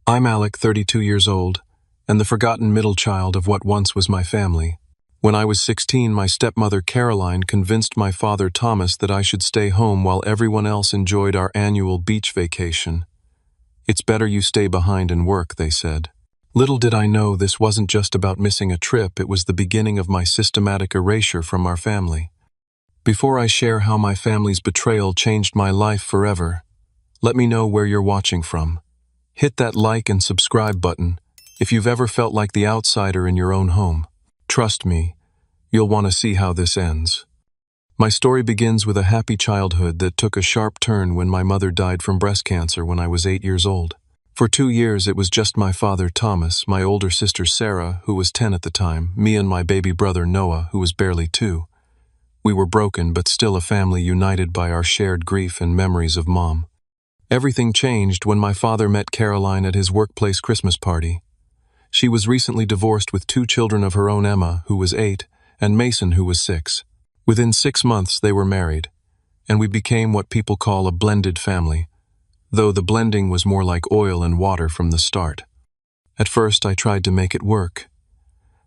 I'm Alec, 32 years old, and the forgotten middle child of what once was my family. When I was 16, my stepmother Caroline convinced my father Thomas that I should stay home while everyone else enjoyed our annual beach vacation. "It's better you stay behind and work," they said. Little did I know this wasn't just about missing a trip, it was the beginning of my systematic erasure from our family. Before I share how my family's betrayal changed my life forever, let me know where you're watching from. Hit that like and subscribe button if you've ever felt like the outsider in your own home. Trust me, you'll want to see how this ends. My story begins with a happy childhood that took a sharp turn when my mother died from breast cancer when I was 8 years old. For 2 years, it was just my father Thomas, my older sister Sarah, who was 10 at the time, me and my baby brother Noah, who was barely 2. We were broken, but still a family united by our shared grief and memories of Mom. Everything changed when my father met Caroline at his workplace Christmas party. She was recently divorced with 2 children of her own, Emma, who was 8, and Mason, who was 6. Within 6 months, they were married, and we became what people call a blended family, though the blending was more like oil and water from the start. At first, I tried to make it work.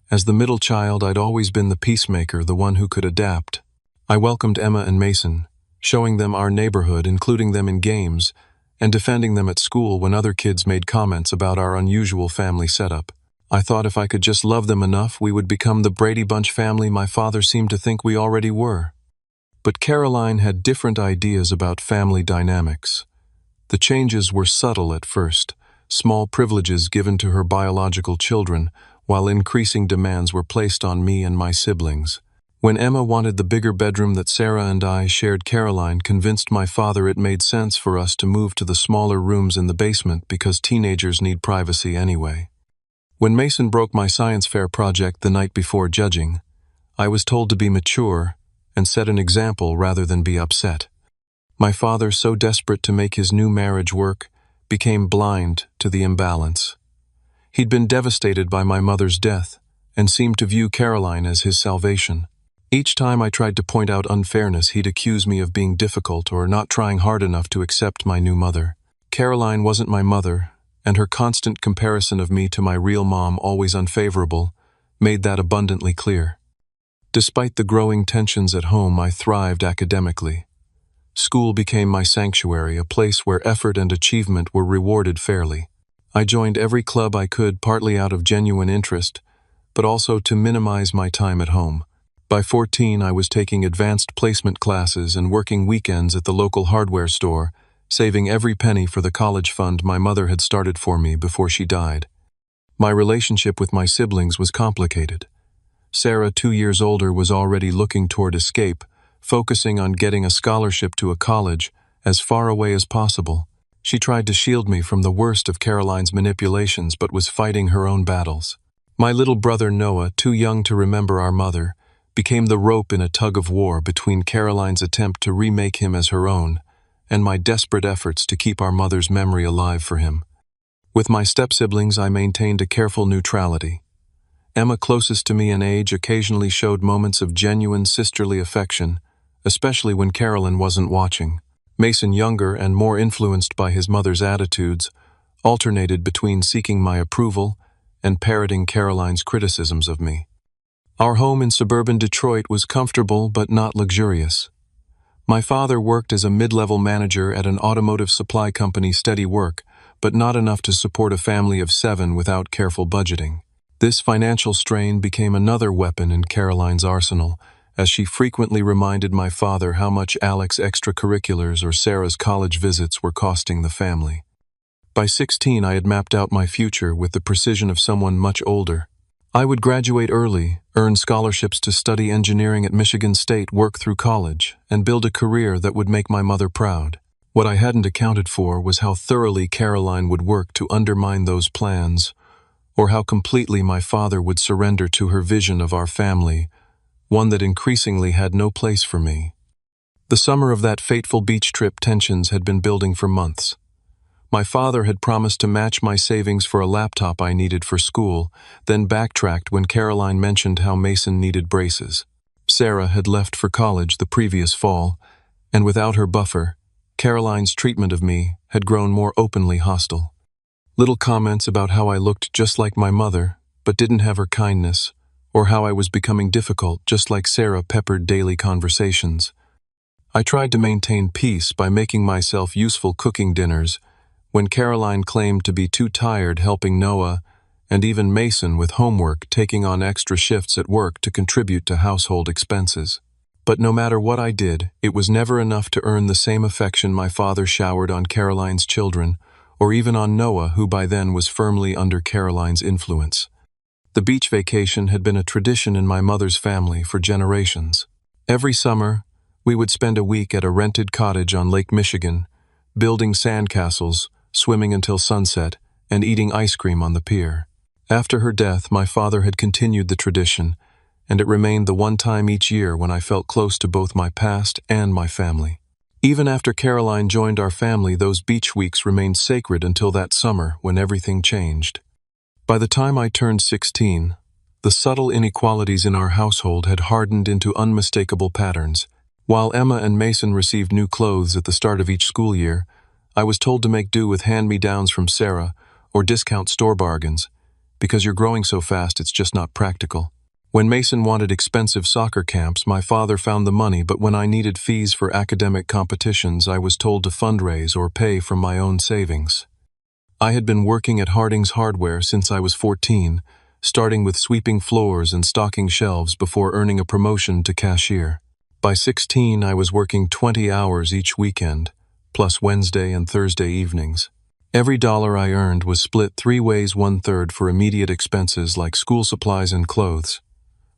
As the middle child, I'd always been the peacemaker, the one who could adapt. I welcomed Emma and Mason, showing them our neighborhood, including them in games, and defending them at school when other kids made comments about our unusual family setup. I thought if I could just love them enough, we would become the Brady Bunch family my father seemed to think we already were. But Caroline had different ideas about family dynamics. The changes were subtle at first, small privileges given to her biological children, while increasing demands were placed on me and my siblings. When Emma wanted the bigger bedroom that Sarah and I shared, Caroline convinced my father it made sense for us to move to the smaller rooms in the basement because teenagers need privacy anyway. When Mason broke my science fair project the night before judging, I was told to be mature and set an example rather than be upset. My father, so desperate to make his new marriage work, became blind to the imbalance. He'd been devastated by my mother's death and seemed to view Caroline as his salvation. Each time I tried to point out unfairness, he'd accuse me of being difficult or not trying hard enough to accept my new mother. Caroline wasn't my mother, and her constant comparison of me to my real mom, always unfavorable, made that abundantly clear. Despite the growing tensions at home, I thrived academically. School became my sanctuary, a place where effort and achievement were rewarded fairly. I joined every club I could, partly out of genuine interest, but also to minimize my time at home. By 14, I was taking advanced placement classes and working weekends at the local hardware store, saving every penny for the college fund my mother had started for me before she died. My relationship with my siblings was complicated. Sarah, 2 years older, was already looking toward escape, focusing on getting a scholarship to a college as far away as possible. She tried to shield me from the worst of Caroline's manipulations, but was fighting her own battles. My little brother Noah, too young to remember our mother, became the rope in a tug-of-war between Caroline's attempt to remake him as her own and my desperate efforts to keep our mother's memory alive for him. With my step-siblings, I maintained a careful neutrality. Emma, closest to me in age, occasionally showed moments of genuine sisterly affection, especially when Caroline wasn't watching. Mason, younger and more influenced by his mother's attitudes, alternated between seeking my approval and parroting Caroline's criticisms of me. Our home in suburban Detroit was comfortable but not luxurious. My father worked as a mid-level manager at an automotive supply company, steady work, but not enough to support a family of 7 without careful budgeting. This financial strain became another weapon in Caroline's arsenal, as she frequently reminded my father how much Alec's extracurriculars or Sarah's college visits were costing the family. By 16, I had mapped out my future with the precision of someone much older. I would graduate early, earn scholarships to study engineering at Michigan State, work through college, and build a career that would make my mother proud. What I hadn't accounted for was how thoroughly Caroline would work to undermine those plans, or how completely my father would surrender to her vision of our family, one that increasingly had no place for me. The summer of that fateful beach trip, tensions had been building for months. My father had promised to match my savings for a laptop I needed for school, then backtracked when Caroline mentioned how Mason needed braces. Sarah had left for college the previous fall, and without her buffer, Caroline's treatment of me had grown more openly hostile. Little comments about how I looked just like my mother, but didn't have her kindness, or how I was becoming difficult just like Sarah peppered daily conversations. I tried to maintain peace by making myself useful cooking dinners, when Caroline claimed to be too tired helping Noah, and even Mason with homework taking on extra shifts at work to contribute to household expenses. But no matter what I did, it was never enough to earn the same affection my father showered on Caroline's children, or even on Noah, who by then was firmly under Caroline's influence. The beach vacation had been a tradition in my mother's family for generations. Every summer, we would spend a week at a rented cottage on Lake Michigan, building sandcastles, swimming until sunset, and eating ice cream on the pier. After her death, my father had continued the tradition, and it remained the one time each year when I felt close to both my past and my family. Even after Caroline joined our family, those beach weeks remained sacred until that summer when everything changed. By the time I turned 16, the subtle inequalities in our household had hardened into unmistakable patterns. While Emma and Mason received new clothes at the start of each school year, I was told to make do with hand-me-downs from Sarah or discount store bargains, because you're growing so fast it's just not practical. When Mason wanted expensive soccer camps, my father found the money, but when I needed fees for academic competitions, I was told to fundraise or pay from my own savings. I had been working at Harding's Hardware since I was 14, starting with sweeping floors and stocking shelves before earning a promotion to cashier. By 16, I was working 20 hours each weekend, plus Wednesday and Thursday evenings. Every dollar I earned was split 3 ways: 1/3 for immediate expenses like school supplies and clothes,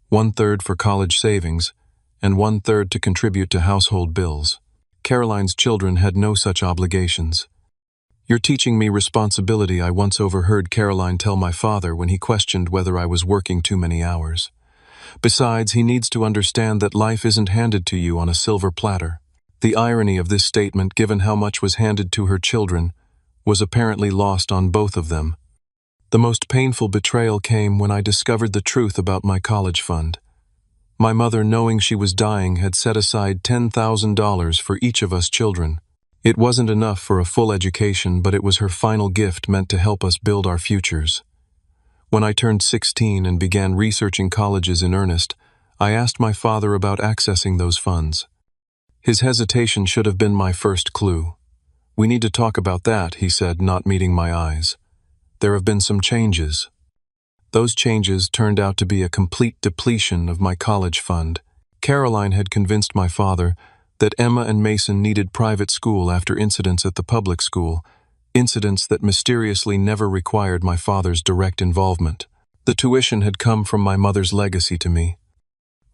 1/3 for college savings, and 1/3 to contribute to household bills. Caroline's children had no such obligations. "You're teaching me responsibility," I once overheard Caroline tell my father when he questioned whether I was working too many hours. "Besides, he needs to understand that life isn't handed to you on a silver platter." The irony of this statement, given how much was handed to her children, was apparently lost on both of them. The most painful betrayal came when I discovered the truth about my college fund. My mother, knowing she was dying, had set aside $10,000 for each of us children. It wasn't enough for a full education, but it was her final gift meant to help us build our futures. When I turned 16 and began researching colleges in earnest, I asked my father about accessing those funds. His hesitation should have been my first clue. "We need to talk about that," he said, not meeting my eyes. "There have been some changes." Those changes turned out to be a complete depletion of my college fund. Caroline had convinced my father that Emma and Mason needed private school after incidents at the public school, incidents that mysteriously never required my father's direct involvement. The tuition had come from my mother's legacy to me.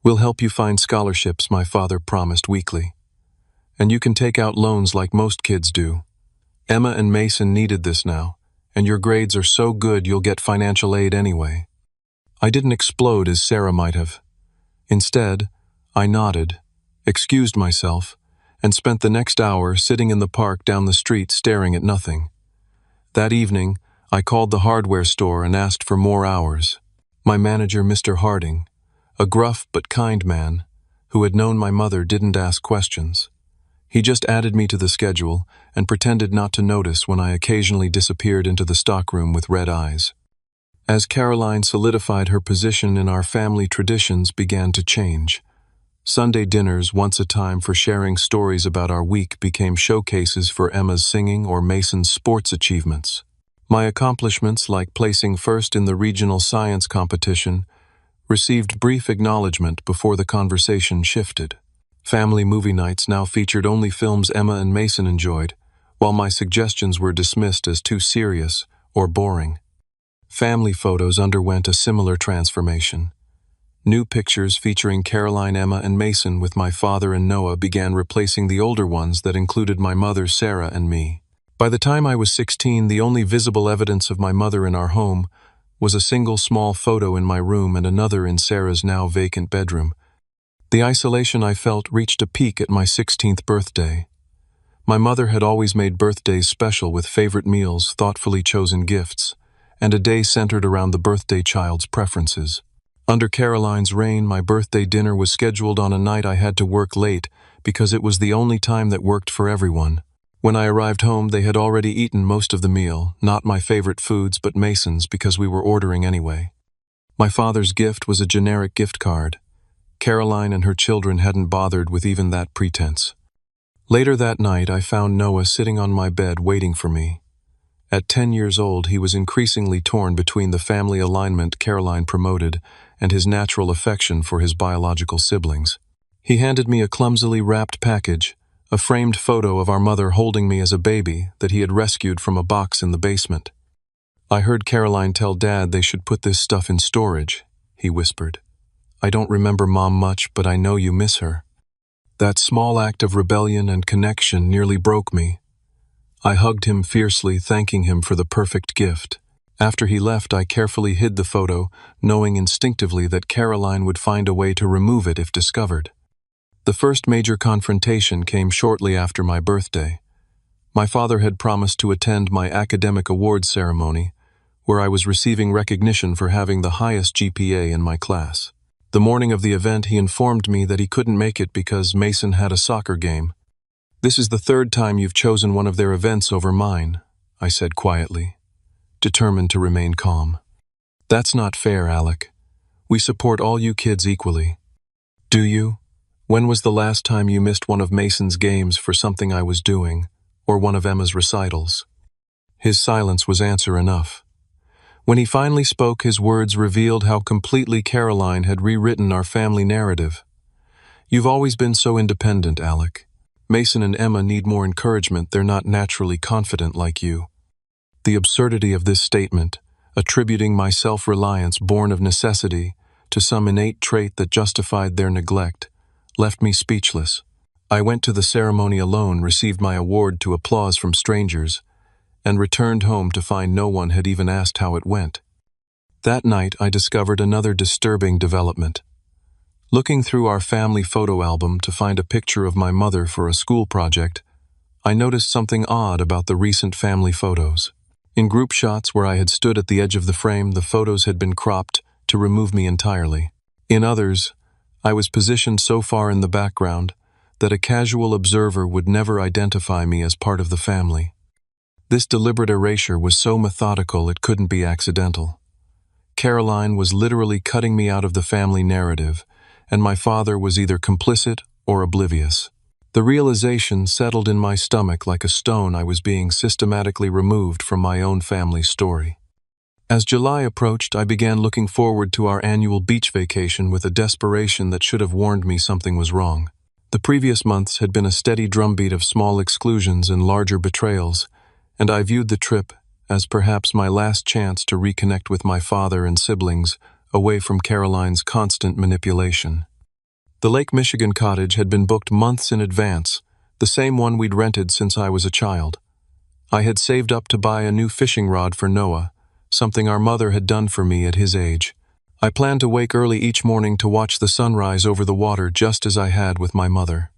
"We'll help you find scholarships," my father promised weekly. "And you can take out loans like most kids do. Emma and Mason needed this now, and your grades are so good you'll get financial aid anyway." I didn't explode as Sarah might have. Instead, I nodded, excused myself, and spent the next hour sitting in the park down the street staring at nothing. That evening, I called the hardware store and asked for more hours. My manager, Mr. Harding, a gruff but kind man, who had known my mother, didn't ask questions. He just added me to the schedule and pretended not to notice when I occasionally disappeared into the stockroom with red eyes. As Caroline solidified her position in our family, traditions began to change. Sunday dinners, once a time for sharing stories about our week, became showcases for Emma's singing or Mason's sports achievements. My accomplishments, like placing first in the regional science competition, received brief acknowledgement before the conversation shifted. Family movie nights now featured only films Emma and Mason enjoyed, while my suggestions were dismissed as too serious or boring. Family photos underwent a similar transformation. New pictures featuring Caroline, Emma, and Mason with my father and Noah began replacing the older ones that included my mother, Sarah, and me. By the time I was 16, the only visible evidence of my mother in our home was a single small photo in my room and another in Sarah's now vacant bedroom. The isolation I felt reached a peak at my 16th birthday. My mother had always made birthdays special with favorite meals, thoughtfully chosen gifts, and a day centered around the birthday child's preferences. Under Caroline's reign, my birthday dinner was scheduled on a night I had to work late because it was the only time that worked for everyone. When I arrived home, they had already eaten most of the meal, not my favorite foods but Mason's because we were ordering anyway. My father's gift was a generic gift card. Caroline and her children hadn't bothered with even that pretense. Later that night, I found Noah sitting on my bed waiting for me. At 10 years old, he was increasingly torn between the family alignment Caroline promoted and his natural affection for his biological siblings. He handed me a clumsily wrapped package, a framed photo of our mother holding me as a baby that he had rescued from a box in the basement. "I heard Caroline tell Dad they should put this stuff in storage," he whispered. "I don't remember Mom much, but I know you miss her." That small act of rebellion and connection nearly broke me. I hugged him fiercely, thanking him for the perfect gift. After he left, I carefully hid the photo, knowing instinctively that Caroline would find a way to remove it if discovered. The first major confrontation came shortly after my birthday. My father had promised to attend my academic awards ceremony, where I was receiving recognition for having the highest GPA in my class. The morning of the event, he informed me that he couldn't make it because Mason had a soccer game. "This is the third time you've chosen one of their events over mine," I said quietly, determined to remain calm. "That's not fair, Alec. We support all you kids equally." "Do you? When was the last time you missed one of Mason's games for something I was doing, or one of Emma's recitals?" His silence was answer enough. When he finally spoke, his words revealed how completely Caroline had rewritten our family narrative. "You've always been so independent, Alec. Mason and Emma need more encouragement. They're not naturally confident like you." The absurdity of this statement, attributing my self-reliance born of necessity to some innate trait that justified their neglect, left me speechless. I went to the ceremony alone, received my award to applause from strangers, and returned home to find no one had even asked how it went. That night, I discovered another disturbing development. Looking through our family photo album to find a picture of my mother for a school project, I noticed something odd about the recent family photos. In group shots where I had stood at the edge of the frame, the photos had been cropped to remove me entirely. In others, I was positioned so far in the background that a casual observer would never identify me as part of the family. This deliberate erasure was so methodical it couldn't be accidental. Caroline was literally cutting me out of the family narrative, and my father was either complicit or oblivious. The realization settled in my stomach like a stone. I was being systematically removed from my own family story. As July approached, I began looking forward to our annual beach vacation with a desperation that should have warned me something was wrong. The previous months had been a steady drumbeat of small exclusions and larger betrayals, and I viewed the trip as perhaps my last chance to reconnect with my father and siblings away from Caroline's constant manipulation. The Lake Michigan cottage had been booked months in advance, the same one we'd rented since I was a child. I had saved up to buy a new fishing rod for Noah, something our mother had done for me at his age. I planned to wake early each morning to watch the sunrise over the water just as I had with my mother.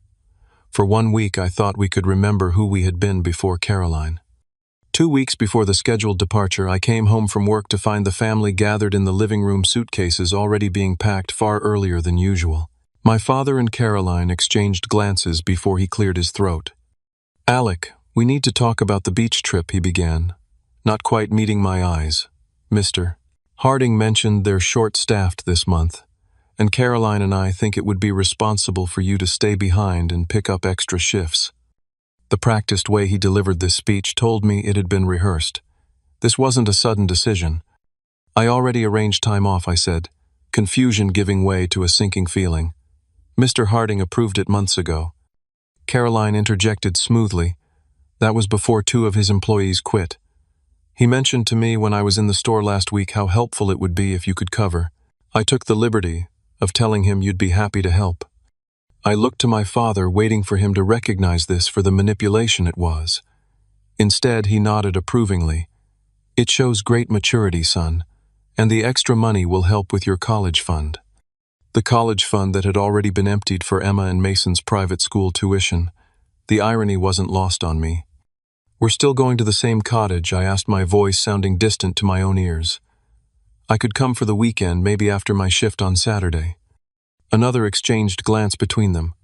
For 1 week, I thought we could remember who we had been before Caroline. 2 weeks before the scheduled departure, I came home from work to find the family gathered in the living room, suitcases already being packed far earlier than usual. My father and Caroline exchanged glances before he cleared his throat. "Alec, we need to talk about the beach trip," he began, not quite meeting my eyes. "Mr. Harding mentioned they're short-staffed this month, and Caroline and I think it would be responsible for you to stay behind and pick up extra shifts." The practiced way he delivered this speech told me it had been rehearsed. This wasn't a sudden decision. "I already arranged time off," I said, confusion giving way to a sinking feeling. "Mr. Harding approved it months ago." Caroline interjected smoothly. "That was before 2 of his employees quit. He mentioned to me when I was in the store last week how helpful it would be if you could cover. I took the liberty of telling him you'd be happy to help." I looked to my father, waiting for him to recognize this for the manipulation it was. Instead, he nodded approvingly. "It shows great maturity, son, and the extra money will help with your college fund." The college fund that had already been emptied for Emma and Mason's private school tuition. The irony wasn't lost on me. "We're still going to the same cottage?" I asked, my voice sounding distant to my own ears. "I could come for the weekend, maybe after my shift on Saturday." Another exchanged glance between them.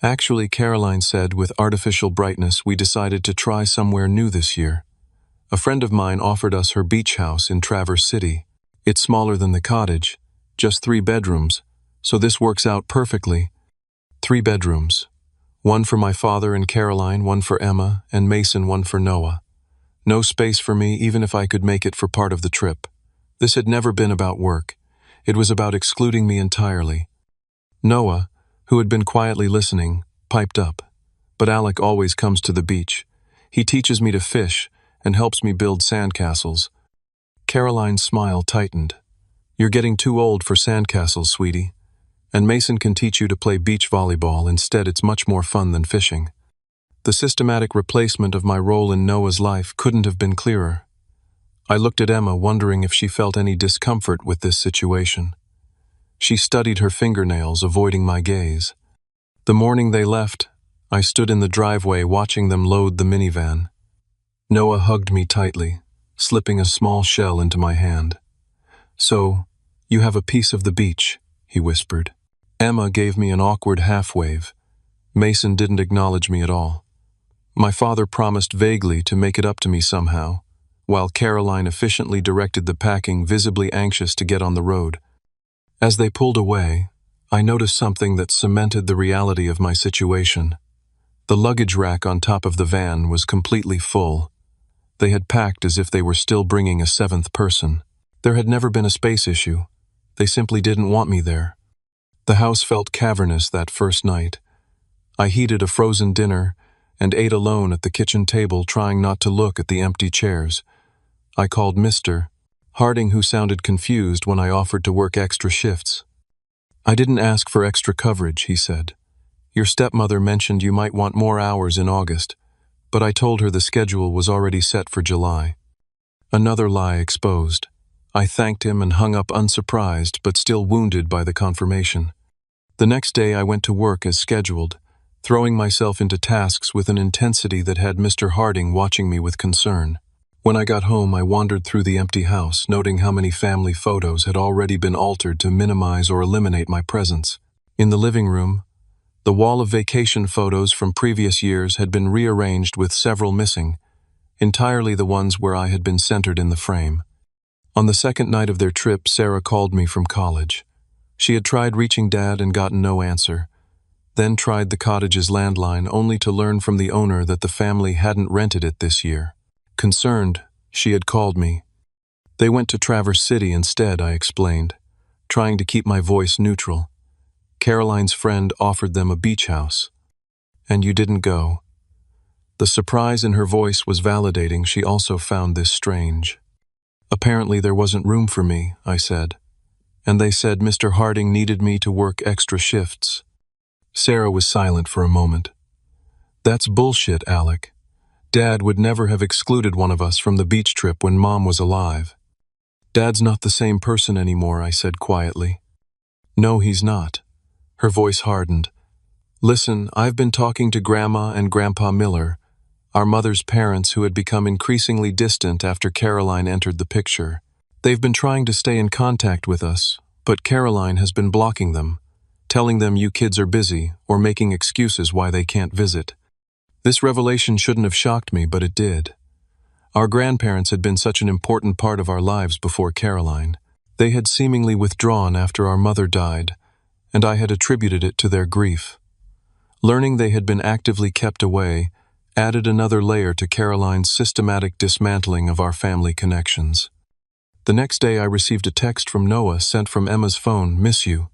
Actually, Caroline said, with artificial brightness, we decided to try somewhere new this year. A friend of mine offered us her beach house in Traverse City. It's smaller than the cottage, just 3 bedrooms, so this works out perfectly. 3 bedrooms. One for my father and Caroline, one for Emma, and Mason, one for Noah. No space for me, even if I could make it for part of the trip. This had never been about work. It was about excluding me entirely. Noah, who had been quietly listening, piped up. But Alec always comes to the beach. He teaches me to fish and helps me build sandcastles. Caroline's smile tightened. You're getting too old for sandcastles, sweetie. And Mason can teach you to play beach volleyball. Instead, it's much more fun than fishing. The systematic replacement of my role in Noah's life couldn't have been clearer. I looked at Emma, wondering if she felt any discomfort with this situation. She studied her fingernails, avoiding my gaze. The morning they left, I stood in the driveway watching them load the minivan. Noah hugged me tightly, slipping a small shell into my hand. So, you have a piece of the beach, he whispered. Emma gave me an awkward half-wave. Mason didn't acknowledge me at all. My father promised vaguely to make it up to me somehow, while Caroline efficiently directed the packing, visibly anxious to get on the road. As they pulled away, I noticed something that cemented the reality of my situation. The luggage rack on top of the van was completely full. They had packed as if they were still bringing a 7th person. There had never been a space issue. They simply didn't want me there. The house felt cavernous that first night. I heated a frozen dinner and ate alone at the kitchen table, trying not to look at the empty chairs. I called Mr. Harding, who sounded confused when I offered to work extra shifts. I didn't ask for extra coverage, he said. Your stepmother mentioned you might want more hours in August, but I told her the schedule was already set for July. Another lie exposed. I thanked him and hung up unsurprised, but still wounded by the confirmation. The next day I went to work as scheduled, throwing myself into tasks with an intensity that had Mr. Harding watching me with concern. When I got home, I wandered through the empty house, noting how many family photos had already been altered to minimize or eliminate my presence. In the living room, the wall of vacation photos from previous years had been rearranged with several missing, entirely the ones where I had been centered in the frame. On the second night of their trip, Sarah called me from college. She had tried reaching Dad and gotten no answer, then tried the cottage's landline, only to learn from the owner that the family hadn't rented it this year. Concerned, she had called me. They went to Traverse City instead, I explained, trying to keep my voice neutral. Caroline's friend offered them a beach house. And you didn't go. The surprise in her voice was validating. She also found this strange. Apparently there wasn't room for me, I said. And they said Mr. Harding needed me to work extra shifts. Sarah was silent for a moment. That's bullshit, Alec. Dad would never have excluded one of us from the beach trip when Mom was alive. Dad's not the same person anymore, I said quietly. No, he's not. Her voice hardened. Listen, I've been talking to Grandma and Grandpa Miller, our mother's parents, who had become increasingly distant after Caroline entered the picture. They've been trying to stay in contact with us, but Caroline has been blocking them, telling them you kids are busy or making excuses why they can't visit. This revelation shouldn't have shocked me, but it did. Our grandparents had been such an important part of our lives before Caroline. They had seemingly withdrawn after our mother died, and I had attributed it to their grief. Learning they had been actively kept away added another layer to Caroline's systematic dismantling of our family connections. The next day I received a text from Noah sent from Emma's phone, "Miss you.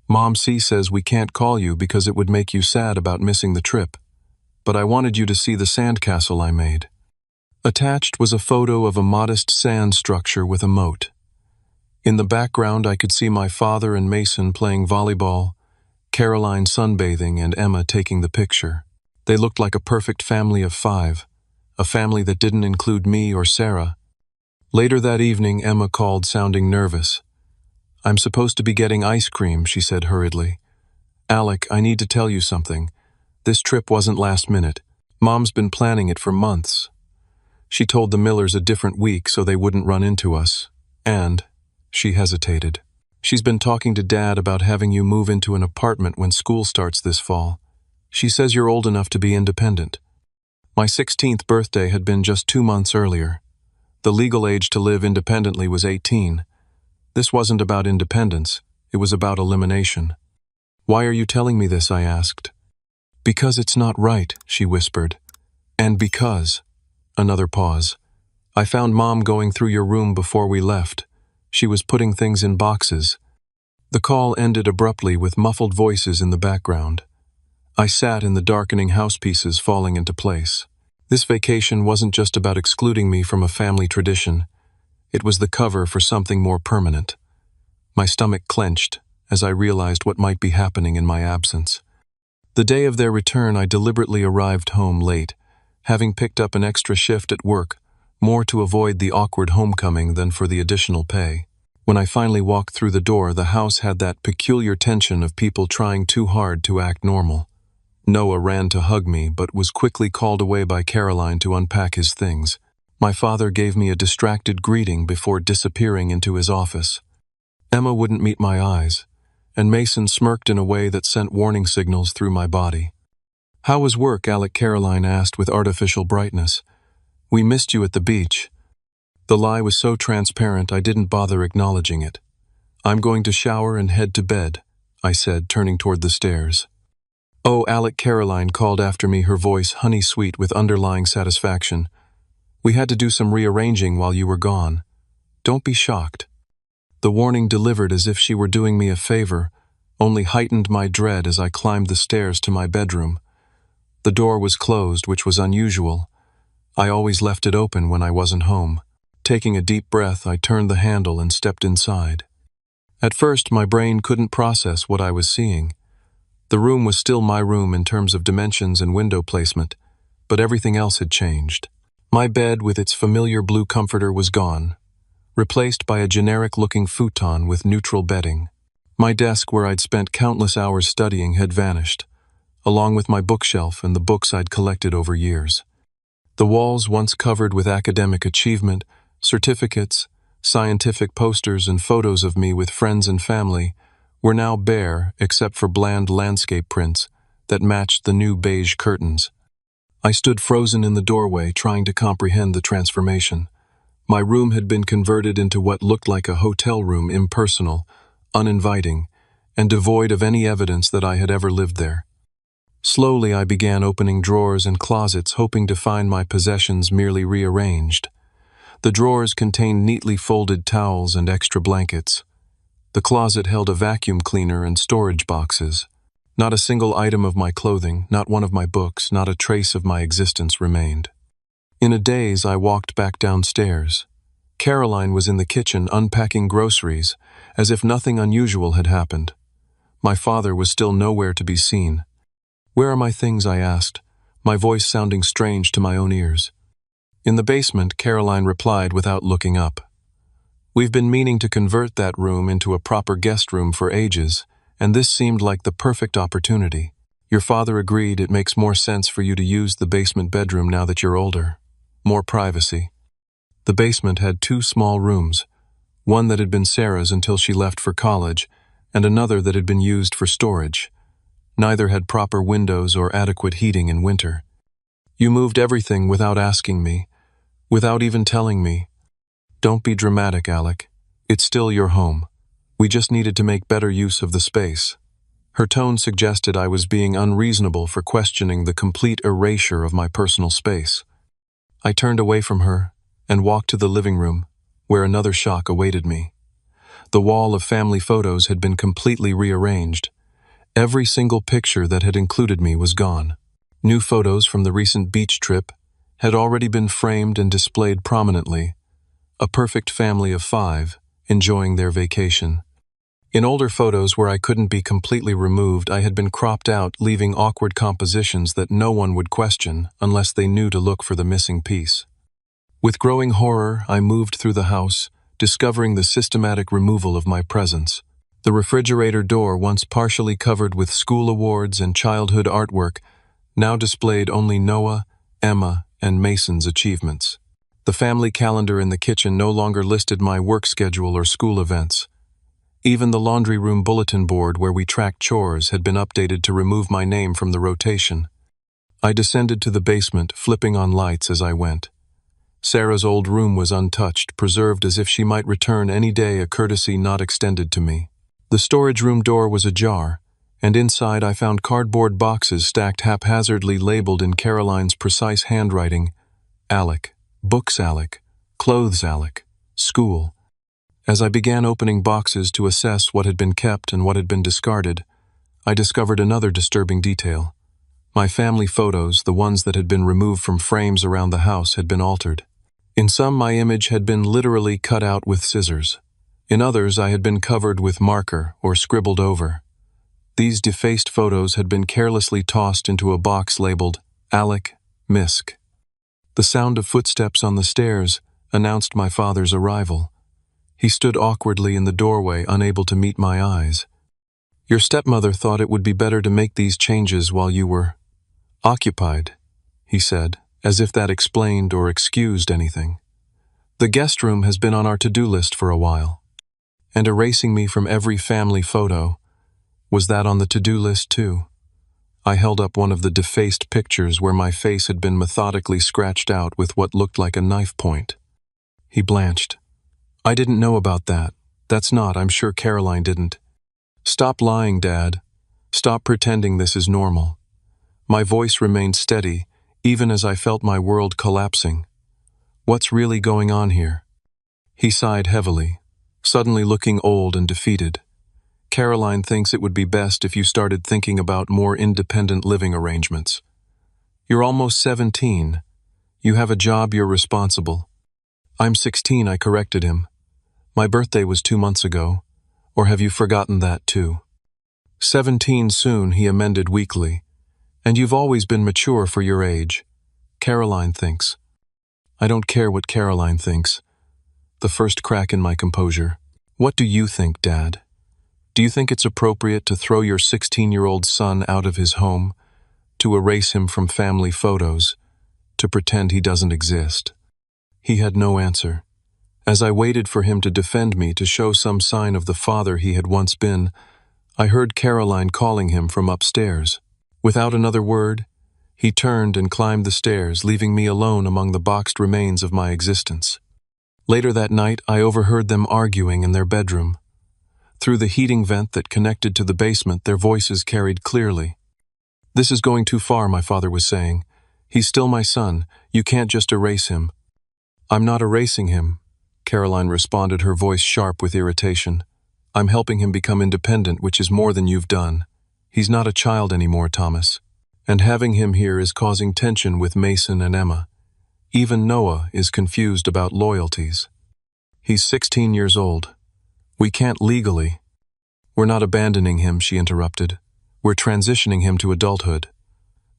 Mom C says we can't call you because it would make you sad about missing the trip. But I wanted you to see the sandcastle I made." Attached was a photo of a modest sand structure with a moat. In the background I could see my father and Mason playing volleyball, Caroline sunbathing, and Emma taking the picture. They looked like a perfect family of 5, a family that didn't include me or Sarah. Later that evening, Emma called, sounding nervous. "I'm supposed to be getting ice cream," she said hurriedly. "Alec, I need to tell you something. This trip wasn't last minute. Mom's been planning it for months. She told the Millers a different week so they wouldn't run into us. And," she hesitated, "she's been talking to Dad about having you move into an apartment when school starts this fall. She says you're old enough to be independent. My 16th birthday had been just 2 months earlier. The legal age to live independently was 18. This wasn't about independence, it was about elimination. Why are you telling me this? I asked. Because it's not right, she whispered. And because. Another pause. I found Mom going through your room before we left. She was putting things in boxes. The call ended abruptly with muffled voices in the background. I sat in the darkening house pieces falling into place. This vacation wasn't just about excluding me from a family tradition. It was the cover for something more permanent. My stomach clenched as I realized what might be happening in my absence. The day of their return, I deliberately arrived home late, having picked up an extra shift at work, more to avoid the awkward homecoming than for the additional pay. When I finally walked through the door, the house had that peculiar tension of people trying too hard to act normal. Noah ran to hug me, but was quickly called away by Caroline to unpack his things. My father gave me a distracted greeting before disappearing into his office. Emma wouldn't meet my eyes, and Mason smirked in a way that sent warning signals through my body. "How was work?" Caroline asked with artificial brightness. "We missed you at the beach." The lie was so transparent I didn't bother acknowledging it. "I'm going to shower and head to bed," I said, turning toward the stairs. "Oh, Caroline called after me, her voice honey-sweet with underlying satisfaction. "We had to do some rearranging while you were gone. Don't be shocked." The warning, delivered as if she were doing me a favor, only heightened my dread as I climbed the stairs to my bedroom. The door was closed, which was unusual. I always left it open when I wasn't home. Taking a deep breath, I turned the handle and stepped inside. At first, my brain couldn't process what I was seeing. The room was still my room in terms of dimensions and window placement, but everything else had changed. My bed with its familiar blue comforter was gone, replaced by a generic-looking futon with neutral bedding. My desk, where I'd spent countless hours studying, had vanished, along with my bookshelf and the books I'd collected over years. The walls, once covered with academic achievement, certificates, scientific posters, and photos of me with friends and family, were now bare except for bland landscape prints that matched the new beige curtains. I stood frozen in the doorway, trying to comprehend the transformation. My room had been converted into what looked like a hotel room, impersonal, uninviting, and devoid of any evidence that I had ever lived there. Slowly, I began opening drawers and closets, hoping to find my possessions merely rearranged. The drawers contained neatly folded towels and extra blankets. The closet held a vacuum cleaner and storage boxes. Not a single item of my clothing, not one of my books, not a trace of my existence remained. In a daze, I walked back downstairs. Caroline was in the kitchen unpacking groceries, as if nothing unusual had happened. My father was still nowhere to be seen. "Where are my things?" I asked, my voice sounding strange to my own ears. "In the basement," Caroline replied without looking up. "We've been meaning to convert that room into a proper guest room for ages, and this seemed like the perfect opportunity. Your father agreed it makes more sense for you to use the basement bedroom now that you're older. More privacy." The basement had 2 small rooms, one that had been Sarah's until she left for college, and another that had been used for storage. Neither had proper windows or adequate heating in winter. "You moved everything without asking me, without even telling me." "Don't be dramatic, Alec. It's still your home. We just needed to make better use of the space." Her tone suggested I was being unreasonable for questioning the complete erasure of my personal space. I turned away from her and walked to the living room, where another shock awaited me. The wall of family photos had been completely rearranged. Every single picture that had included me was gone. New photos from the recent beach trip had already been framed and displayed prominently. A perfect family of 5, enjoying their vacation. In older photos where I couldn't be completely removed, I had been cropped out, leaving awkward compositions that no one would question unless they knew to look for the missing piece. With growing horror, I moved through the house, discovering the systematic removal of my presence. The refrigerator door, once partially covered with school awards and childhood artwork, now displayed only Noah, Emma, and Mason's achievements. The family calendar in the kitchen no longer listed my work schedule or school events. Even the laundry room bulletin board where we tracked chores had been updated to remove my name from the rotation. I descended to the basement, flipping on lights as I went. Sarah's old room was untouched, preserved as if she might return any day, a courtesy not extended to me. The storage room door was ajar, and inside I found cardboard boxes stacked haphazardly, labeled in Caroline's precise handwriting: Alec, books Alec, clothes Alec, school. As I began opening boxes to assess what had been kept and what had been discarded, I discovered another disturbing detail. My family photos, the ones that had been removed from frames around the house, had been altered. In some, my image had been literally cut out with scissors. In others, I had been covered with marker or scribbled over. These defaced photos had been carelessly tossed into a box labeled Alec, Misk. The sound of footsteps on the stairs announced my father's arrival. He stood awkwardly in the doorway, unable to meet my eyes. "Your stepmother thought it would be better to make these changes while you were occupied," he said, as if that explained or excused anything. "The guest room has been on our to-do list for a while." And erasing me from every family photo, was that on the to-do list too? I held up one of the defaced pictures where my face had been methodically scratched out with what looked like a knife point. He blanched. "I didn't know about that. That's not, I'm sure Caroline didn't." "Stop lying, Dad. Stop pretending this is normal." My voice remained steady, even as I felt my world collapsing. "What's really going on here?" He sighed heavily, suddenly looking old and defeated. "Caroline thinks it would be best if you started thinking about more independent living arrangements. You're almost 17. You have a job, you're responsible." "I'm 16, I corrected him. "My birthday was 2 months ago. Or have you forgotten that too?" "17 soon," he amended weakly. "And you've always been mature for your age. Caroline thinks." "I don't care what Caroline thinks." The first crack in my composure. "What do you think, Dad? Do you think it's appropriate to throw your 16-year-old son out of his home, to erase him from family photos, to pretend he doesn't exist?" He had no answer. As I waited for him to defend me, to show some sign of the father he had once been, I heard Caroline calling him from upstairs. Without another word, he turned and climbed the stairs, leaving me alone among the boxed remains of my existence. Later that night, I overheard them arguing in their bedroom. Through the heating vent that connected to the basement, their voices carried clearly. "This is going too far," my father was saying. "He's still my son. You can't just erase him." "I'm not erasing him," Caroline responded, her voice sharp with irritation. "I'm helping him become independent, which is more than you've done. He's not a child anymore, Thomas. And having him here is causing tension with Mason and Emma. Even Noah is confused about loyalties. He's 16 years old. We can't legally—" "We're not abandoning him," she interrupted. "We're transitioning him to adulthood.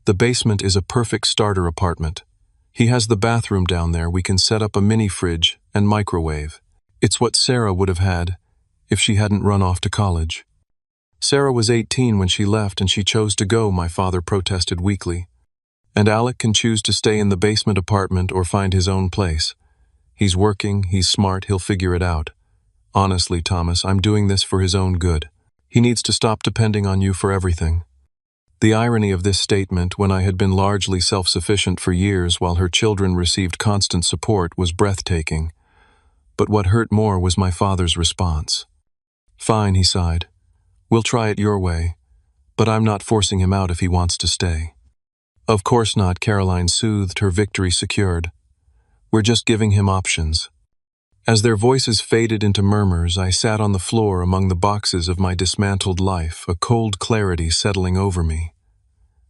The basement is a perfect starter apartment. He has the bathroom down there. We can set up a mini fridge and microwave. It's what Sarah would have had if she hadn't run off to college." "Sarah was 18 when she left, and she chose to go," my father protested weakly. "And Alec can choose to stay in the basement apartment or find his own place. He's working, he's smart, he'll figure it out. Honestly, Thomas, I'm doing this for his own good. He needs to stop depending on you for everything." The irony of this statement, when I had been largely self-sufficient for years while her children received constant support, was breathtaking. But what hurt more was my father's response. "Fine," he sighed. "We'll try it your way, but I'm not forcing him out if he wants to stay." "Of course not," Caroline soothed, her victory secured. "We're just giving him options." As their voices faded into murmurs, I sat on the floor among the boxes of my dismantled life, a cold clarity settling over me.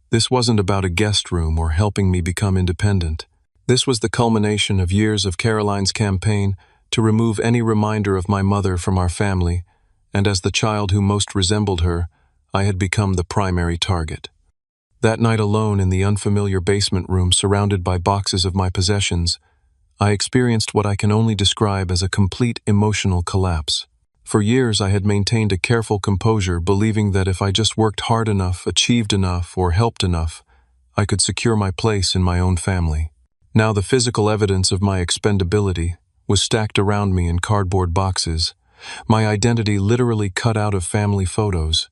This wasn't about a guest room or helping me become independent. This was the culmination of years of Caroline's campaign to remove any reminder of my mother from our family, and as the child who most resembled her, I had become the primary target. That night alone in the unfamiliar basement room surrounded by boxes of my possessions, I experienced what I can only describe as a complete emotional collapse. For years I had maintained a careful composure, believing that if I just worked hard enough, achieved enough, or helped enough, I could secure my place in my own family. Now the physical evidence of my expendability was stacked around me in cardboard boxes, My identity literally cut out of family photos.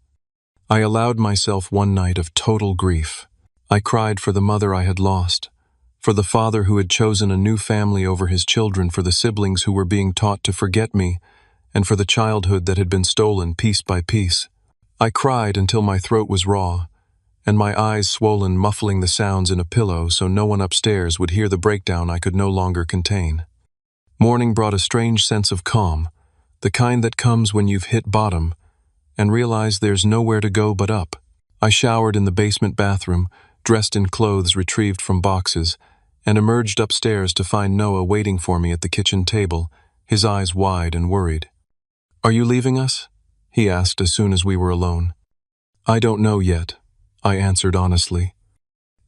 I allowed myself one night of total grief. I cried for the mother I had lost, for the father who had chosen a new family over his children, for the siblings who were being taught to forget me, and for the childhood that had been stolen piece by piece. I cried until my throat was raw, and my eyes swollen, muffling the sounds in a pillow so no one upstairs would hear the breakdown I could no longer contain. Morning brought a strange sense of calm, the kind that comes when you've hit bottom and realize there's nowhere to go but up. I showered in the basement bathroom, dressed in clothes retrieved from boxes, and emerged upstairs to find Noah waiting for me at the kitchen table, his eyes wide and worried. "Are you leaving us?" he asked as soon as we were alone. "I don't know yet," I answered honestly.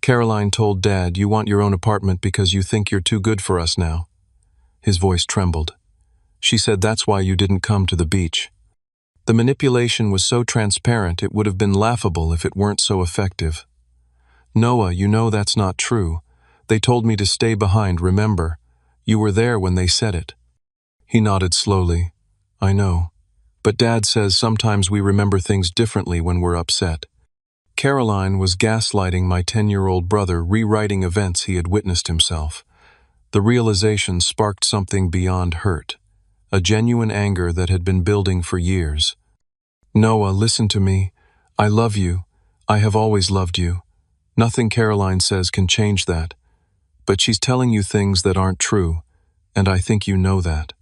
"Caroline told Dad you want your own apartment because you think you're too good for us now." His voice trembled. "She said that's why you didn't come to the beach." The manipulation was so transparent it would have been laughable if it weren't so effective. "Noah, you know that's not true. They told me to stay behind, remember? You were there when they said it." He nodded slowly. "I know. But Dad says sometimes we remember things differently when we're upset." Caroline was gaslighting my 10-year-old brother, rewriting events he had witnessed himself. The realization sparked something beyond hurt, a genuine anger that had been building for years. "Noah, listen to me. I love you. I have always loved you. Nothing Caroline says can change that. But she's telling you things that aren't true, and I think you know that."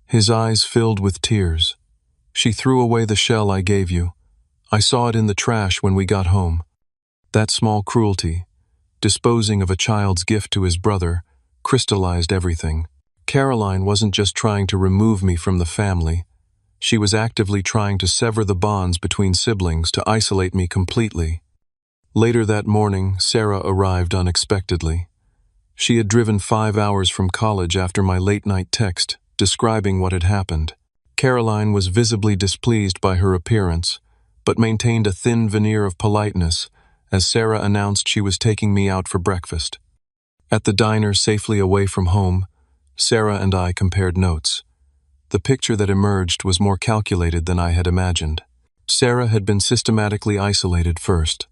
His eyes filled with tears. "She threw away the shell I gave you. I saw it in the trash when we got home. That small cruelty, disposing of a child's gift to his brother, crystallized everything. Caroline wasn't just trying to remove me from the family. She was actively trying to sever the bonds between siblings, to isolate me completely." Later that morning, Sarah arrived unexpectedly. She had driven 5 hours from college after my late-night text, describing what had happened. Caroline was visibly displeased by her appearance, but maintained a thin veneer of politeness as Sarah announced she was taking me out for breakfast. At the diner, safely away from home, Sarah and I compared notes. The picture that emerged was more calculated than I had imagined. Sarah had been systematically isolated first.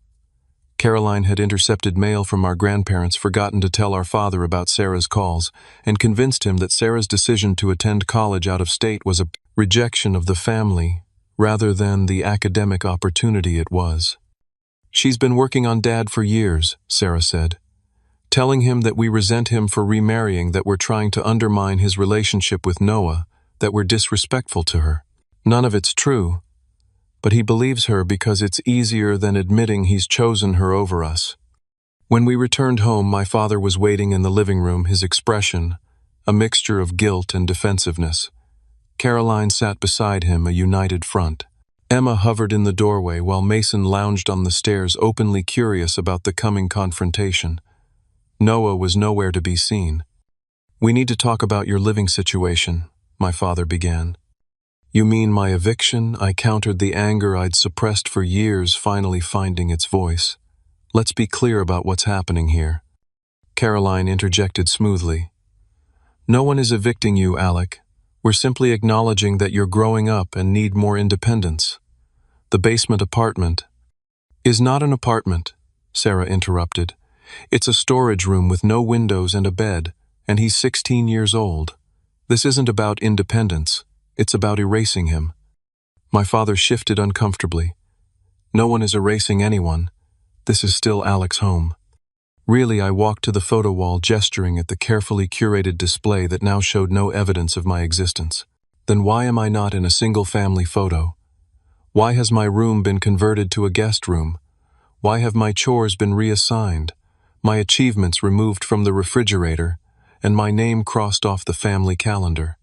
Caroline had intercepted mail from our grandparents, forgotten to tell our father about Sarah's calls, and convinced him that Sarah's decision to attend college out of state was a rejection of the family rather than the academic opportunity it was. "She's been working on Dad for years," Sarah said, "telling him that we resent him for remarrying, that we're trying to undermine his relationship with Noah, that we're disrespectful to her. None of it's true, but he believes her because it's easier than admitting he's chosen her over us." When we returned home, my father was waiting in the living room, his expression a mixture of guilt and defensiveness. Caroline sat beside him, a united front. Emma hovered in the doorway while Mason lounged on the stairs, openly curious about the coming confrontation. Noah was nowhere to be seen. "We need to talk about your living situation," my father began. "You mean my eviction?" I countered, the anger I'd suppressed for years finally finding its voice. "Let's be clear about what's happening here." Caroline interjected smoothly. "No one is evicting you, Alec. We're simply acknowledging that you're growing up and need more independence. The basement apartment is not an apartment," Sarah interrupted. "It's a storage room with no windows and a bed, and he's 16 years old. This isn't about independence. It's about erasing him." My father shifted uncomfortably. "No one is erasing anyone. This is still Alec's home." Really, I walked to the photo wall, gesturing at the carefully curated display that now showed no evidence of my existence. Then why am I not in a single family photo? Why has my room been converted to a guest room? Why have my chores been reassigned, my achievements removed from the refrigerator, and my name crossed off the family calendar?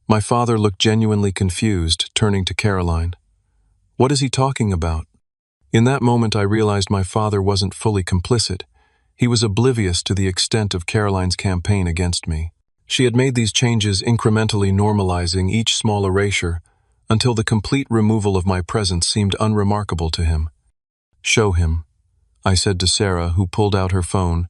My father looked genuinely confused, turning to Caroline. "What is he talking about?" In that moment, I realized my father wasn't fully complicit. He was oblivious to the extent of Caroline's campaign against me. She had made these changes, incrementally normalizing each small erasure, until the complete removal of my presence seemed unremarkable to him. "Show him," I said to Sarah, who pulled out her phone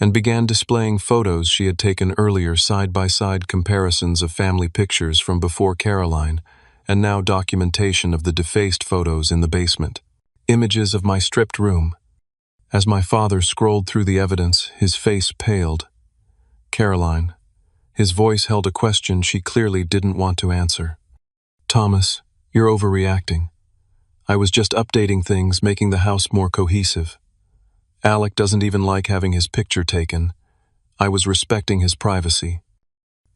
and began displaying photos she had taken earlier, side-by-side comparisons of family pictures from before Caroline, and now documentation of the defaced photos in the basement. Images of my stripped room. As my father scrolled through the evidence, his face paled. Caroline. His voice held a question she clearly didn't want to answer. Thomas, you're overreacting. I was just updating things, making the house more cohesive. Alec doesn't even like having his picture taken. I was respecting his privacy.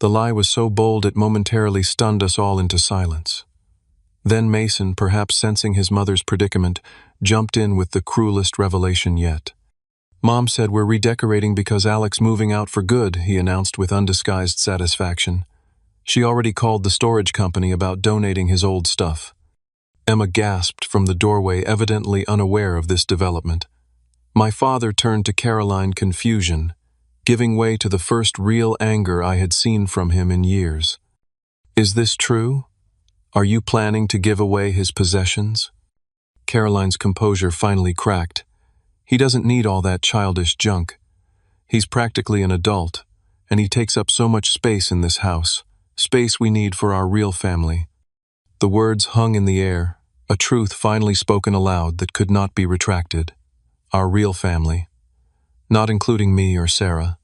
The lie was so bold it momentarily stunned us all into silence. Then Mason, perhaps sensing his mother's predicament, jumped in with the cruelest revelation yet. Mom said we're redecorating because Alec's moving out for good, he announced with undisguised satisfaction. She already called the storage company about donating his old stuff. Emma gasped from the doorway, evidently unaware of this development. My father turned to Caroline, confusion, giving way to the first real anger I had seen from him in years. Is this true? Are you planning to give away his possessions? Caroline's composure finally cracked. He doesn't need all that childish junk. He's practically an adult, and he takes up so much space in this house, space we need for our real family. The words hung in the air, a truth finally spoken aloud that could not be retracted. Our real family. Not including me or Sarah.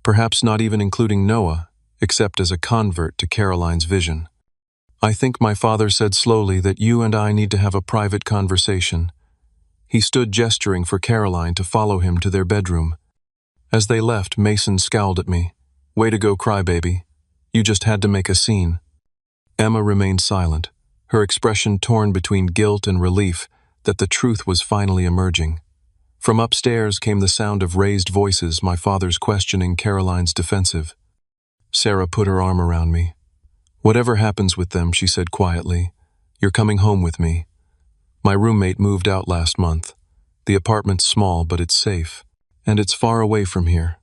Perhaps not even including Noah, except as a convert to Caroline's vision. I think my father said slowly that you and I need to have a private conversation. He stood gesturing for Caroline to follow him to their bedroom. As they left, Mason scowled at me. Way to go, crybaby. You just had to make a scene. Emma remained silent, her expression torn between guilt and relief that the truth was finally emerging. From upstairs came the sound of raised voices, my father's questioning, Caroline's defensive. Sarah put her arm around me. Whatever happens with them, she said quietly, you're coming home with me. My roommate moved out last month. The apartment's small, but it's safe. And it's far away from here.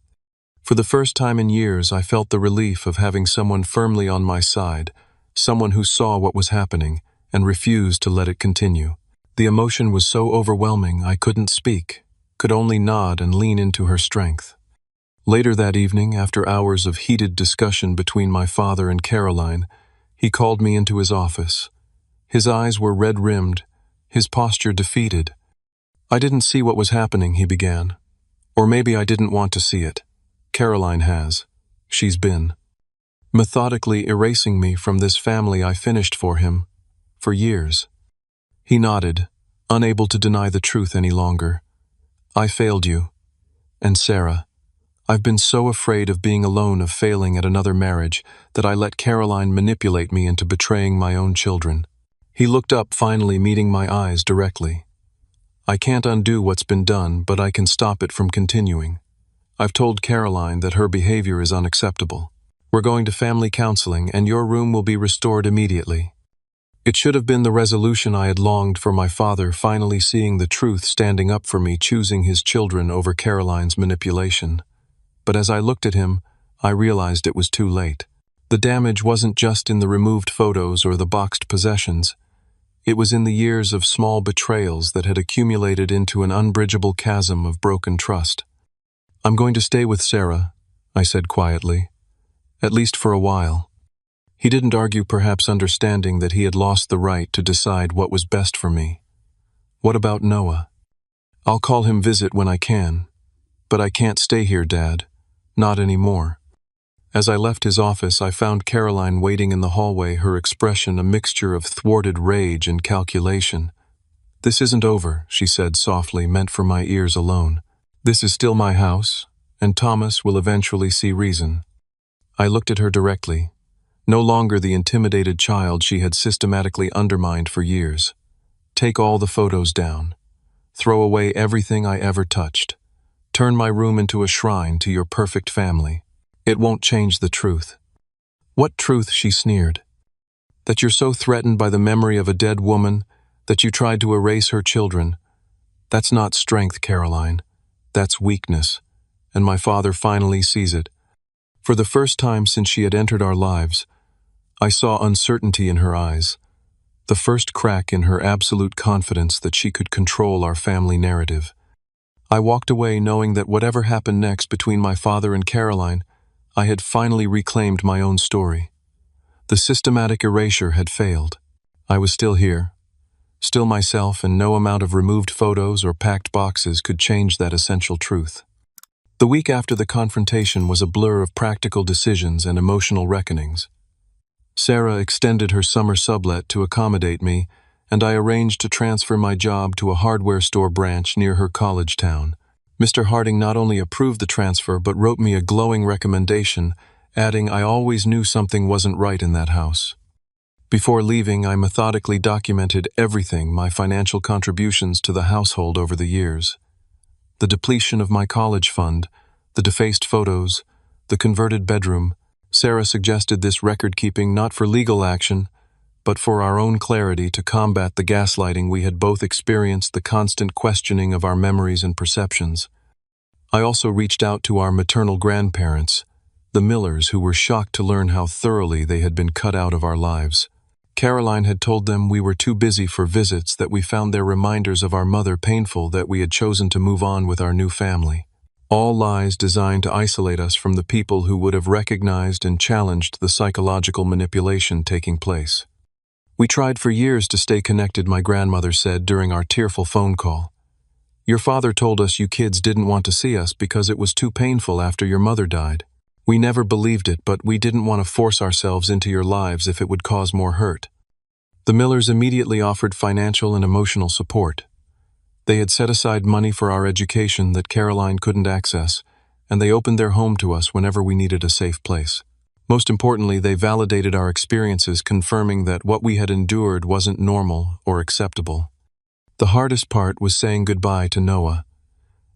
For the first time in years, I felt the relief of having someone firmly on my side, someone who saw what was happening and refused to let it continue. The emotion was so overwhelming I couldn't speak, could only nod and lean into her strength. Later that evening, after hours of heated discussion between my father and Caroline, he called me into his office. His eyes were red-rimmed, his posture defeated. I didn't see what was happening, he began. Or maybe I didn't want to see it. Caroline has. She's been methodically erasing me from this family I finished for him, for years. He nodded, unable to deny the truth any longer. I failed you. And Sarah. I've been so afraid of being alone, of failing at another marriage, that I let Caroline manipulate me into betraying my own children. He looked up, finally meeting my eyes directly. I can't undo what's been done, but I can stop it from continuing. I've told Caroline that her behavior is unacceptable. We're going to family counseling, and your room will be restored immediately. It should have been the resolution I had longed for, my father finally seeing the truth, standing up for me, choosing his children over Caroline's manipulation. But as I looked at him, I realized it was too late. The damage wasn't just in the removed photos or the boxed possessions. It was in the years of small betrayals that had accumulated into an unbridgeable chasm of broken trust. I'm going to stay with Sarah, I said quietly. At least for a while. He didn't argue, perhaps understanding that he had lost the right to decide what was best for me. What about Noah? I'll call him visit when I can. But I can't stay here, Dad. Not anymore. As I left his office, I found Caroline waiting in the hallway, her expression a mixture of thwarted rage and calculation. This isn't over, she said softly, meant for my ears alone. This is still my house, and Thomas will eventually see reason. I looked at her directly. No longer the intimidated child she had systematically undermined for years. Take all the photos down. Throw away everything I ever touched. Turn my room into a shrine to your perfect family. It won't change the truth. What truth? She sneered. That you're so threatened by the memory of a dead woman that you tried to erase her children. That's not strength, Caroline. That's weakness. And my father finally sees it. For the first time since she had entered our lives, I saw uncertainty in her eyes, the first crack in her absolute confidence that she could control our family narrative. I walked away knowing that whatever happened next between my father and Caroline, I had finally reclaimed my own story. The systematic erasure had failed. I was still here, still myself, and no amount of removed photos or packed boxes could change that essential truth. The week after the confrontation was a blur of practical decisions and emotional reckonings. Sarah extended her summer sublet to accommodate me, and I arranged to transfer my job to a hardware store branch near her college town. Mr. Harding not only approved the transfer but wrote me a glowing recommendation, adding I always knew something wasn't right in that house. Before leaving, I methodically documented everything, my financial contributions to the household over the years. The depletion of my college fund, the defaced photos, the converted bedroom. Sarah suggested this record-keeping not for legal action, but for our own clarity to combat the gaslighting we had both experienced, the constant questioning of our memories and perceptions. I also reached out to our maternal grandparents, the Millers, who were shocked to learn how thoroughly they had been cut out of our lives. Caroline had told them we were too busy for visits, that we found their reminders of our mother painful, that we had chosen to move on with our new family. All lies designed to isolate us from the people who would have recognized and challenged the psychological manipulation taking place. We tried for years to stay connected, my grandmother said during our tearful phone call. Your father told us you kids didn't want to see us because it was too painful after your mother died. We never believed it, but we didn't want to force ourselves into your lives if it would cause more hurt. The Millers immediately offered financial and emotional support. They had set aside money for our education that Caroline couldn't access, and they opened their home to us whenever we needed a safe place. Most importantly, they validated our experiences, confirming that what we had endured wasn't normal or acceptable. The hardest part was saying goodbye to Noah.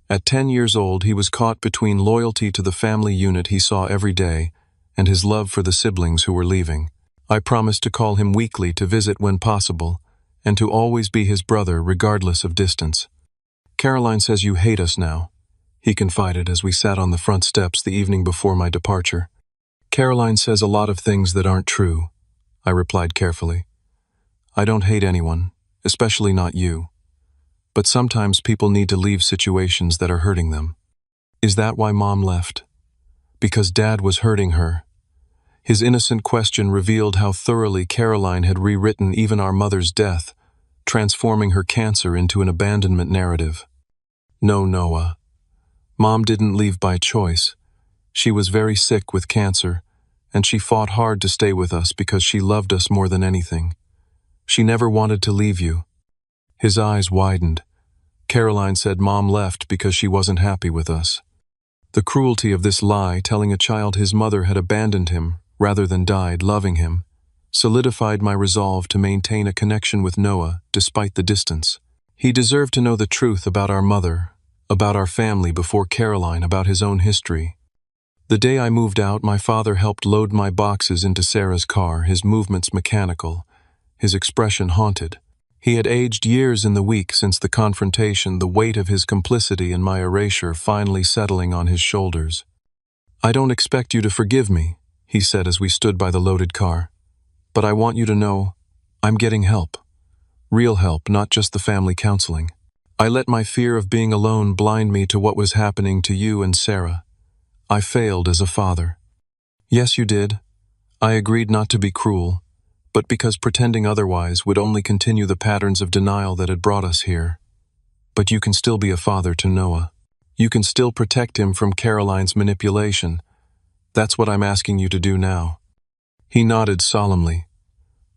At 10 years old, he was caught between loyalty to the family unit he saw every day and his love for the siblings who were leaving. I promised to call him weekly, to visit when possible, and to always be his brother regardless of distance. Caroline says you hate us now, he confided as we sat on the front steps the evening before my departure. Caroline says a lot of things that aren't true, I replied carefully. I don't hate anyone, especially not you. But sometimes people need to leave situations that are hurting them. Is that why Mom left? Because Dad was hurting her? His innocent question revealed how thoroughly Caroline had rewritten even our mother's death, transforming her cancer into an abandonment narrative. No, Noah. Mom didn't leave by choice. She was very sick with cancer, and she fought hard to stay with us because she loved us more than anything. She never wanted to leave you. His eyes widened. Caroline said Mom left because she wasn't happy with us. The cruelty of this lie, telling a child his mother had abandoned him rather than died loving him, solidified my resolve to maintain a connection with Noah despite the distance. He deserved to know the truth about our mother, about our family before Caroline, about his own history. The day I moved out, my father helped load my boxes into Sarah's car, his movements mechanical, his expression haunted. He had aged years in the week since the confrontation, the weight of his complicity in my erasure finally settling on his shoulders. I don't expect you to forgive me, he said as we stood by the loaded car. But I want you to know, I'm getting help. Real help, not just the family counseling. I let my fear of being alone blind me to what was happening to you and Sarah. I failed as a father. Yes, you did. I agreed not to be cruel, but because pretending otherwise would only continue the patterns of denial that had brought us here. But you can still be a father to Noah. You can still protect him from Caroline's manipulation. That's what I'm asking you to do now. He nodded solemnly.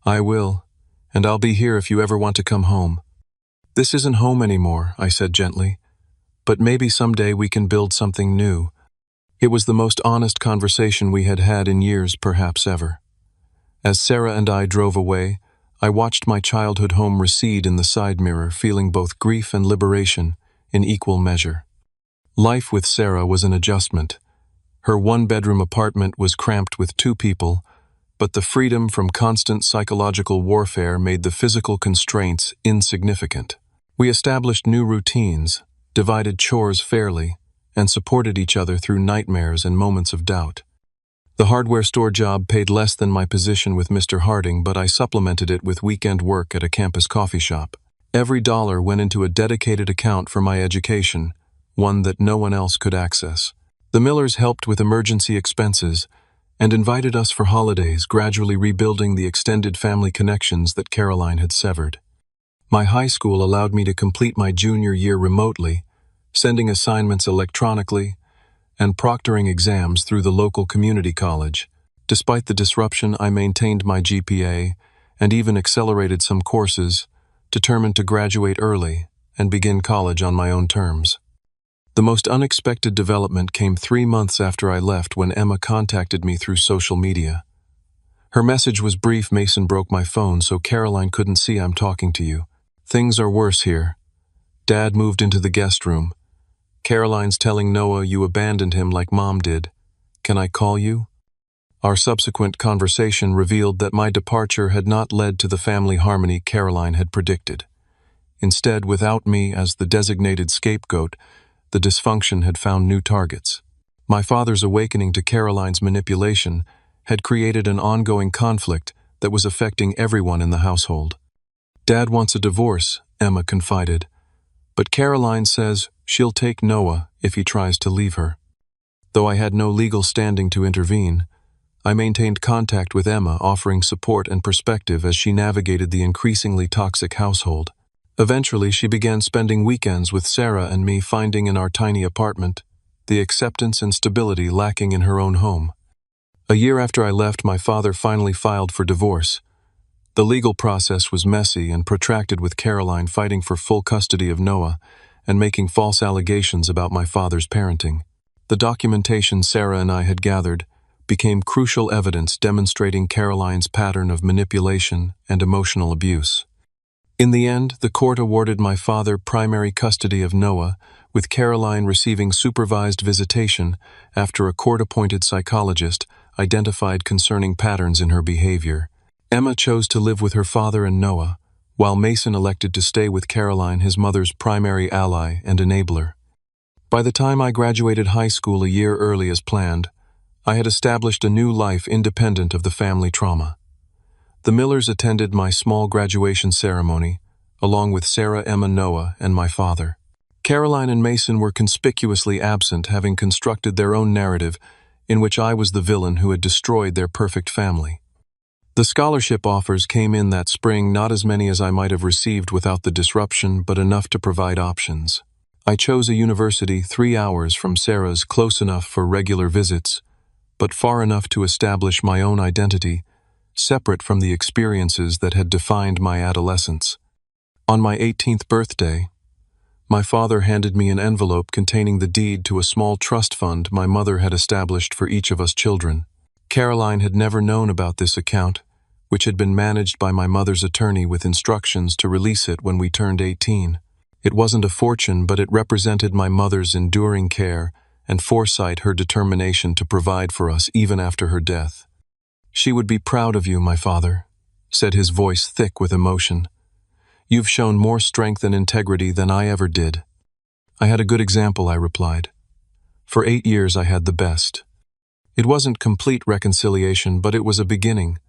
I will, and I'll be here if you ever want to come home. This isn't home anymore, I said gently, but maybe someday we can build something new. It was the most honest conversation we had had in years, perhaps ever. As Sarah and I drove away, I watched my childhood home recede in the side mirror, feeling both grief and liberation in equal measure. Life with Sarah was an adjustment. Her one-bedroom apartment was cramped with 2 people, but the freedom from constant psychological warfare made the physical constraints insignificant. We established new routines, divided chores fairly, and supported each other through nightmares and moments of doubt. The hardware store job paid less than my position with Mr. Harding, but I supplemented it with weekend work at a campus coffee shop. Every dollar went into a dedicated account for my education, one that no one else could access. The Millers helped with emergency expenses and invited us for holidays, gradually rebuilding the extended family connections that Caroline had severed. My high school allowed me to complete my junior year remotely, sending assignments electronically and proctoring exams through the local community college. Despite the disruption, I maintained my GPA and even accelerated some courses, determined to graduate early and begin college on my own terms. The most unexpected development came 3 months after I left when Emma contacted me through social media. Her message was brief. Mason broke my phone so Caroline couldn't see I'm talking to you. Things are worse here. Dad moved into the guest room. Caroline's telling Noah you abandoned him like Mom did. Can I call you? Our subsequent conversation revealed that my departure had not led to the family harmony Caroline had predicted. Instead, without me as the designated scapegoat, the dysfunction had found new targets. My father's awakening to Caroline's manipulation had created an ongoing conflict that was affecting everyone in the household. Dad wants a divorce, Emma confided, but Caroline says she'll take Noah if he tries to leave her. Though I had no legal standing to intervene, I maintained contact with Emma, offering support and perspective as she navigated the increasingly toxic household. Eventually, she began spending weekends with Sarah and me, finding in our tiny apartment the acceptance and stability lacking in her own home. A year after I left, my father finally filed for divorce. The legal process was messy and protracted, with Caroline fighting for full custody of Noah and making false allegations about my father's parenting. The documentation Sarah and I had gathered became crucial evidence demonstrating Caroline's pattern of manipulation and emotional abuse. In the end, the court awarded my father primary custody of Noah, with Caroline receiving supervised visitation after a court-appointed psychologist identified concerning patterns in her behavior. Emma chose to live with her father and Noah, while Mason elected to stay with Caroline, his mother's primary ally and enabler. By the time I graduated high school a year early as planned, I had established a new life independent of the family trauma. The Millers attended my small graduation ceremony, along with Sarah, Emma, Noah, and my father. Caroline and Mason were conspicuously absent, having constructed their own narrative in which I was the villain who had destroyed their perfect family. The scholarship offers came in that spring, not as many as I might have received without the disruption, but enough to provide options. I chose a university 3 hours from Sarah's, close enough for regular visits, but far enough to establish my own identity, separate from the experiences that had defined my adolescence. On my 18th birthday, my father handed me an envelope containing the deed to a small trust fund my mother had established for each of us children. Caroline had never known about this account, which had been managed by my mother's attorney with instructions to release it when we turned 18. It wasn't a fortune, but it represented my mother's enduring care and foresight, her determination to provide for us even after her death. "She would be proud of you, my father," said his voice thick with emotion. "You've shown more strength and integrity than I ever did." "I had a good example," I replied. "For 8 years I had the best." It wasn't complete reconciliation, but it was a beginning,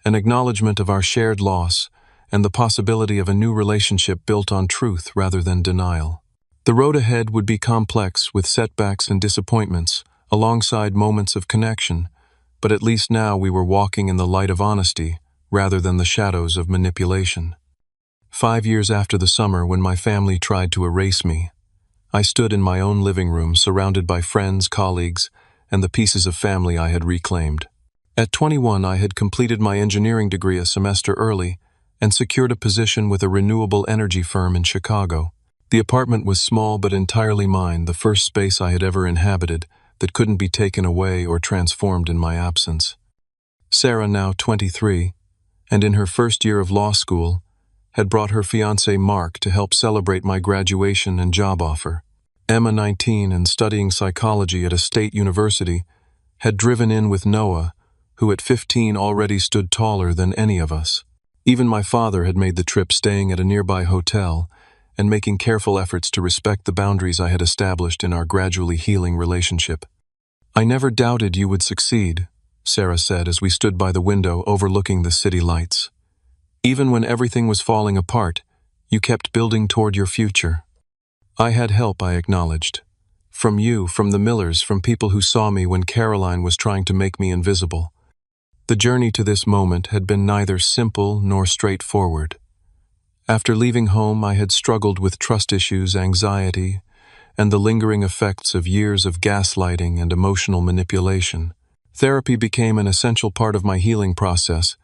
an acknowledgement of our shared loss and the possibility of a new relationship built on truth rather than denial. The road ahead would be complex, with setbacks and disappointments, alongside moments of connection, but at least now we were walking in the light of honesty rather than the shadows of manipulation. 5 years after the summer when my family tried to erase me, I stood in my own living room, surrounded by friends, colleagues, and the pieces of family I had reclaimed. At 21, I had completed my engineering degree a semester early and secured a position with a renewable energy firm in Chicago. The apartment was small but entirely mine, the first space I had ever inhabited that couldn't be taken away or transformed in my absence. Sarah, now 23, and in her first year of law school, had brought her fiancé Mark to help celebrate my graduation and job offer. Emma, 19 and studying psychology at a state university, had driven in with Noah, who at 15 already stood taller than any of us. Even my father had made the trip, staying at a nearby hotel and making careful efforts to respect the boundaries I had established in our gradually healing relationship. "I never doubted you would succeed," Sarah said as we stood by the window overlooking the city lights. "Even when everything was falling apart, you kept building toward your future." "I had help," I acknowledged, From you, from the Millers, from people who saw me when Caroline was trying to make me invisible. The journey to this moment had been neither simple nor straightforward. After leaving home, I had struggled with trust issues, anxiety, and the lingering effects of years of gaslighting and emotional manipulation. Therapy became an essential part of my healing process,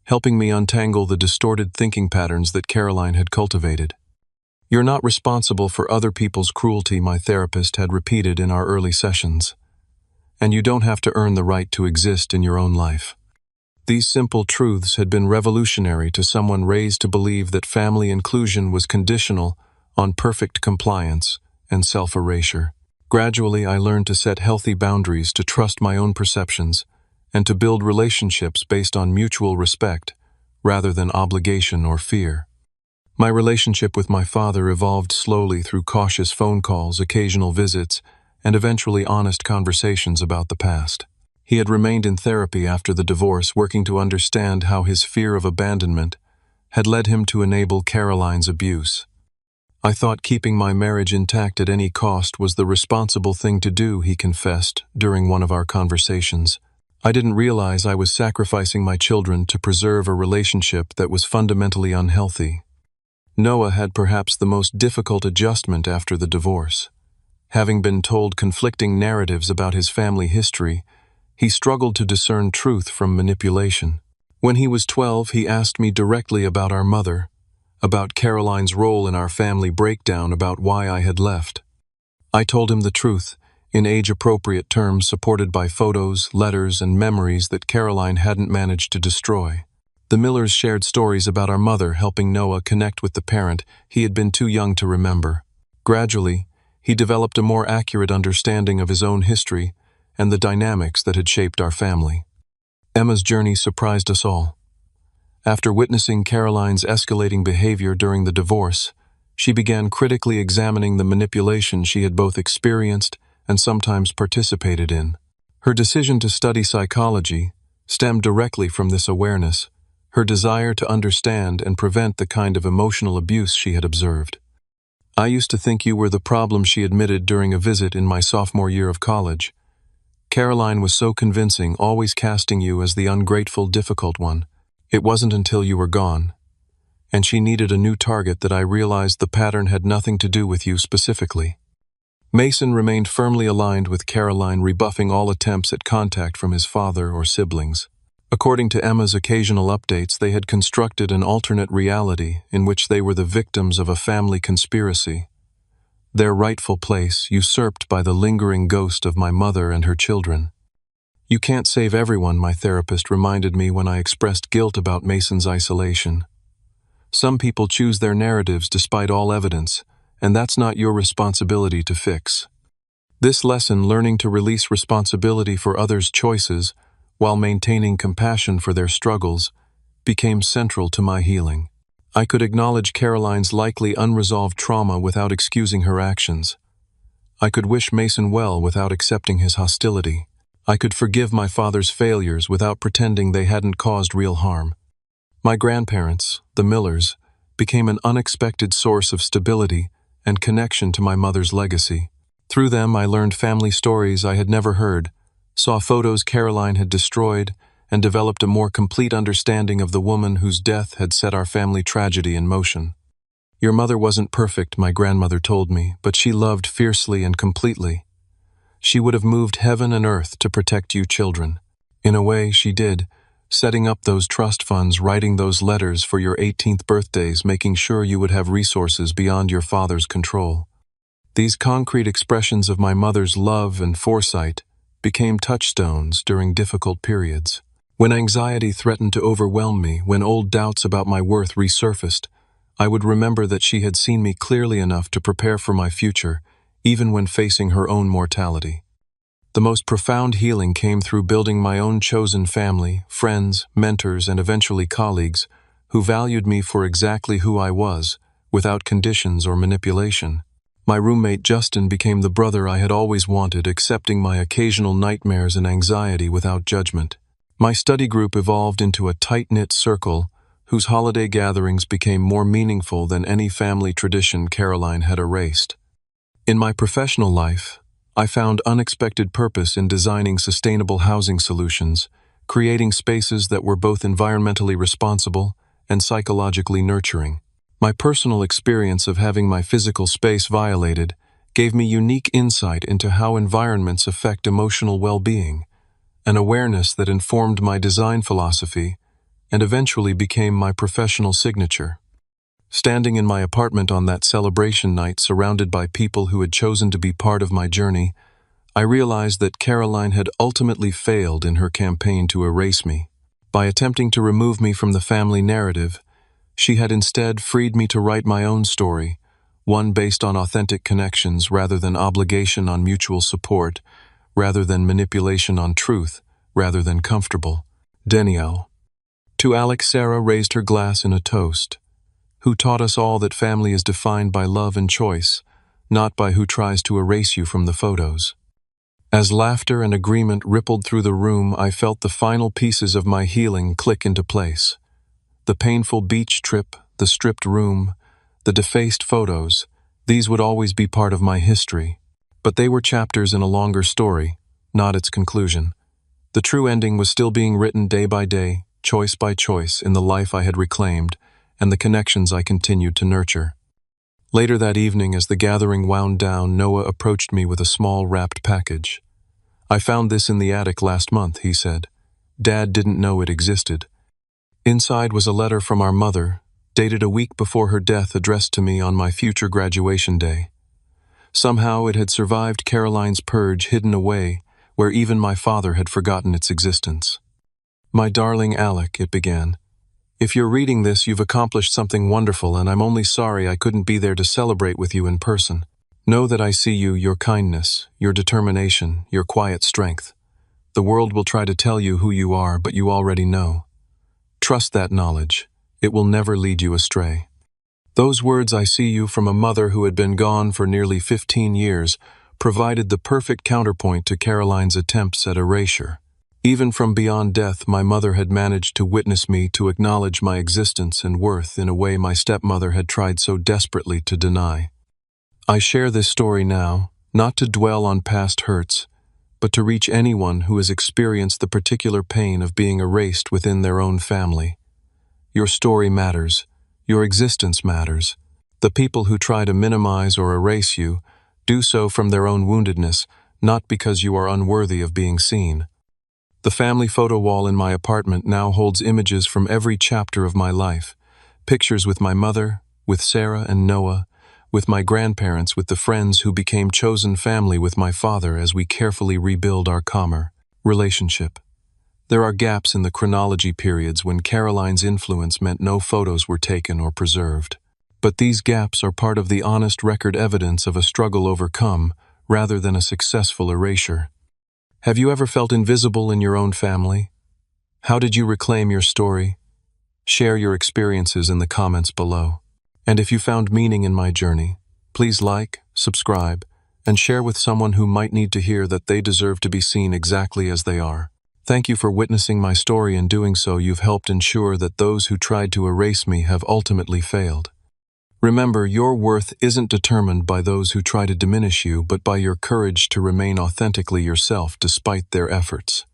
helping me untangle the distorted thinking patterns that Caroline had cultivated. "You're not responsible for other people's cruelty," my therapist had repeated in our early sessions. "And you don't have to earn the right to exist in your own life." These simple truths had been revolutionary to someone raised to believe that family inclusion was conditional on perfect compliance and self-erasure. Gradually, I learned to set healthy boundaries, to trust my own perceptions, and to build relationships based on mutual respect rather than obligation or fear. My relationship with my father evolved slowly through cautious phone calls, occasional visits, and eventually honest conversations about the past. He had remained in therapy after the divorce, working to understand how his fear of abandonment had led him to enable Caroline's abuse. "I thought keeping my marriage intact at any cost was the responsible thing to do," he confessed during one of our conversations. "I didn't realize I was sacrificing my children to preserve a relationship that was fundamentally unhealthy." Noah had perhaps the most difficult adjustment after the divorce. Having been told conflicting narratives about his family history, he struggled to discern truth from manipulation. When he was 12, he asked me directly about our mother, about Caroline's role in our family breakdown, about why I had left. I told him the truth, in age-appropriate terms supported by photos, letters, and memories that Caroline hadn't managed to destroy. The Millers shared stories about our mother, helping Noah connect with the parent he had been too young to remember. Gradually, he developed a more accurate understanding of his own history and the dynamics that had shaped our family. Emma's journey surprised us all. After witnessing Caroline's escalating behavior during the divorce, she began critically examining the manipulation she had both experienced and sometimes participated in. Her decision to study psychology stemmed directly from this awareness, her desire to understand and prevent the kind of emotional abuse she had observed. "I used to think you were the problem," she admitted during a visit in my sophomore year of college. "Caroline was so convincing, always casting you as the ungrateful, difficult one. It wasn't until you were gone, and she needed a new target, that I realized the pattern had nothing to do with you specifically." Mason remained firmly aligned with Caroline, rebuffing all attempts at contact from his father or siblings. According to Emma's occasional updates, they had constructed an alternate reality in which they were the victims of a family conspiracy, their rightful place usurped by the lingering ghost of my mother and her children. "You can't save everyone," my therapist reminded me when I expressed guilt about Mason's isolation. "Some people choose their narratives despite all evidence, and that's not your responsibility to fix." This lesson, learning to release responsibility for others' choices while maintaining compassion for their struggles, became central to my healing. I could acknowledge Caroline's likely unresolved trauma without excusing her actions. I could wish Mason well without accepting his hostility. I could forgive my father's failures without pretending they hadn't caused real harm. My grandparents, the Millers, became an unexpected source of stability and connection to my mother's legacy. Through them, I learned family stories I had never heard, saw photos Caroline had destroyed, and developed a more complete understanding of the woman whose death had set our family tragedy in motion. "Your mother wasn't perfect," my grandmother told me, "but she loved fiercely and completely. She would have moved heaven and earth to protect you children." In a way, she did, setting up those trust funds, writing those letters for your 18th birthdays, making sure you would have resources beyond your father's control. These concrete expressions of my mother's love and foresight became touchstones during difficult periods. When anxiety threatened to overwhelm me, when old doubts about my worth resurfaced, I would remember that she had seen me clearly enough to prepare for my future, even when facing her own mortality. The most profound healing came through building my own chosen family, friends, mentors, and eventually colleagues, who valued me for exactly who I was, without conditions or manipulation. My roommate Justin became the brother I had always wanted, accepting my occasional nightmares and anxiety without judgment. My study group evolved into a tight-knit circle whose holiday gatherings became more meaningful than any family tradition Caroline had erased. In my professional life, I found unexpected purpose in designing sustainable housing solutions, creating spaces that were both environmentally responsible and psychologically nurturing. My personal experience of having my physical space violated gave me unique insight into how environments affect emotional well-being, an awareness that informed my design philosophy and eventually became my professional signature. Standing in my apartment on that celebration night, surrounded by people who had chosen to be part of my journey, I realized that Caroline had ultimately failed in her campaign to erase me. By attempting to remove me from the family narrative, she had instead freed me to write my own story, one based on authentic connections rather than obligation on mutual support, rather than manipulation on truth, rather than comfortable. Danielle. To Alex, Sarah raised her glass in a toast, who taught us all that family is defined by love and choice, not by who tries to erase you from the photos. As laughter and agreement rippled through the room, I felt the final pieces of my healing click into place. The painful beach trip, the stripped room, the defaced photos, these would always be part of my history. But they were chapters in a longer story, not its conclusion. The true ending was still being written day by day, choice by choice, in the life I had reclaimed and the connections I continued to nurture. Later that evening, as the gathering wound down, Noah approached me with a small wrapped package. "I found this in the attic last month," he said. "Dad didn't know it existed." Inside was a letter from our mother, dated a week before her death, addressed to me on my future graduation day. Somehow it had survived Caroline's purge, hidden away where even my father had forgotten its existence. "My darling Alec," it began. "If you're reading this, you've accomplished something wonderful, and I'm only sorry I couldn't be there to celebrate with you in person. Know that I see you, your kindness, your determination, your quiet strength. The world will try to tell you who you are, but you already know. Trust that knowledge. It will never lead you astray." Those words, "I see you," from a mother who had been gone for nearly 15 years, provided the perfect counterpoint to Caroline's attempts at erasure. Even from beyond death, my mother had managed to witness me, to acknowledge my existence and worth in a way my stepmother had tried so desperately to deny. I share this story now, not to dwell on past hurts, but to reach anyone who has experienced the particular pain of being erased within their own family. Your story matters. Your existence matters. The people who try to minimize or erase you do so from their own woundedness, not because you are unworthy of being seen. The family photo wall in my apartment now holds images from every chapter of my life. Pictures with my mother, with Sarah and Noah, with my grandparents, with the friends who became chosen family, with my father as we carefully rebuild our calmer relationship. There are gaps in the chronology periods when Caroline's influence meant no photos were taken or preserved. But these gaps are part of the honest record evidence of a struggle overcome rather than a successful erasure. Have you ever felt invisible in your own family? How did you reclaim your story? Share your experiences in the comments below. And if you found meaning in my journey, please like, subscribe, and share with someone who might need to hear that they deserve to be seen exactly as they are. Thank you for witnessing my story. In doing so, you've helped ensure that those who tried to erase me have ultimately failed. Remember, your worth isn't determined by those who try to diminish you, but by your courage to remain authentically yourself despite their efforts.